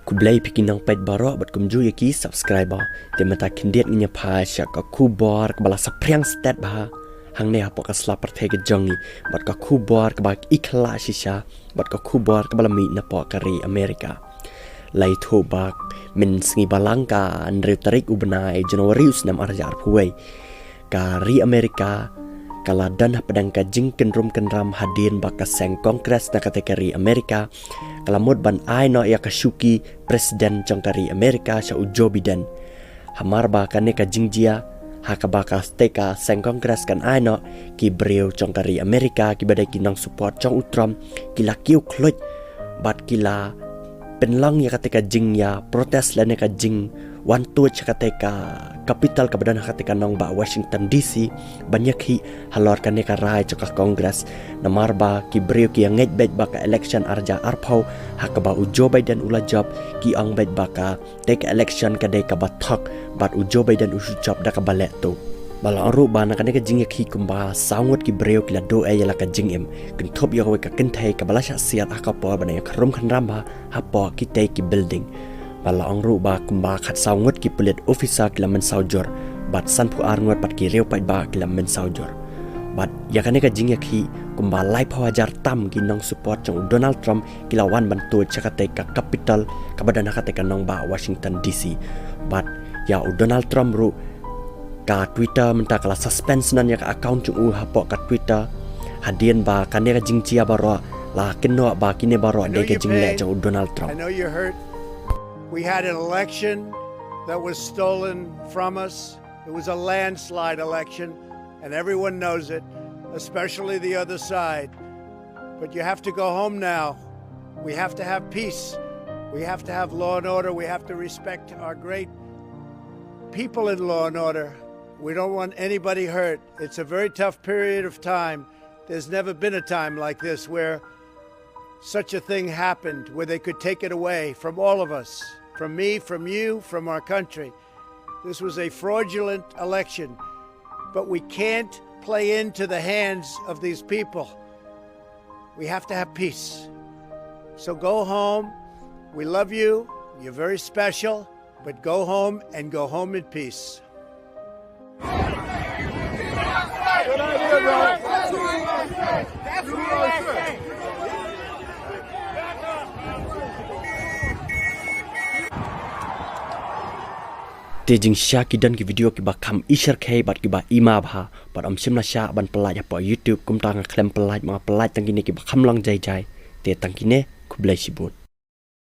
Kublai pikin nang pet barok bat kumju yaki subscriber dia mata kindiat nya pa syak ka kubor ka bala sapriang stat bah hang ne apok ka slapar the ke jongi bat ka kubor ka bak ikla shisha bat ka kubor ka bala mi na po ka ri Amerika lai thu bak min sngi balangka andre tarik ubnai Januari usnam arjar puai ka ri Amerika kala dan pedang ka jingken rum kenram hadin bak ka seng kongres na kategori Amerika kala mod ban ai no ya kashuki presiden jangkari Amerika Shah Joe Biden hamar ba ka ne ka jingjia ha ka ba ka steka seng kongres kan ai no ki briew jangkari Amerika ki badai ki nang support jong utram ki la kiu khloit bat kila penlang ya katika jing ya protes la ne ka jing wan tu katika kapital kabadan katika nong ba Washington DC banyak hi halor kan ne ka rai ka kongres namar ba ki briew ki nget bet ba ka election arja arpau hak ba Joe Biden ula job ki ang bet ba ka take election ka de ka bathak bat Joe Biden usu job da ka balek tu bala ru ba na kan ne ka jing hi kumba sangut ki briew ki la do ay la ka jing em kin thop ya ka kin thai ka bala sha siat aka po ba ne ka rum khan ram ba ha po ki te ki building bala ong ru ba kumba khat sangut ki pulit officer ki la men saujor bat san pu ar ngot pat ki reu pai ba ki la men saujor bat ya kan ne ka jing hi kumba lai phawajar tam ki nong support jong Donald Trump ki la wan ban tu chakate ka capital ka badan ka te ka nong ba Washington DC bat ya Donald Trump ru ka Twitter menta kala suspense nan ya ka account jung ha po ka Twitter hadien ba kan ne ka jing chia baro la kynnoh ba kine baro de ka jing le jong Donald Trump. I know you're hurt. We had an election that was stolen from us. It was a landslide election, and everyone knows it, especially the other side. But you have to go home now. We have to have peace. We have to have law and order. We have to respect our great people in law and order. We don't want anybody hurt. It's a very tough period of time. There's never been a time like this where such a thing happened, where they could take it away from all of us, from me, from you, from our country. This was a fraudulent election, but we can't play into the hands of these people. We have to have peace. So go home. We love you. You're very special, but go home and go home in peace. Good idea, bro. That's USA. Tejing Shah ki dan ki video ki ba kham ishar khai bat ki ba ima bha bat am sim na Shah ban pelaj apa YouTube kum tang klem pelaj ma pelaj tang kini ki ba kham lang jai jai te tang kini ku blai sibut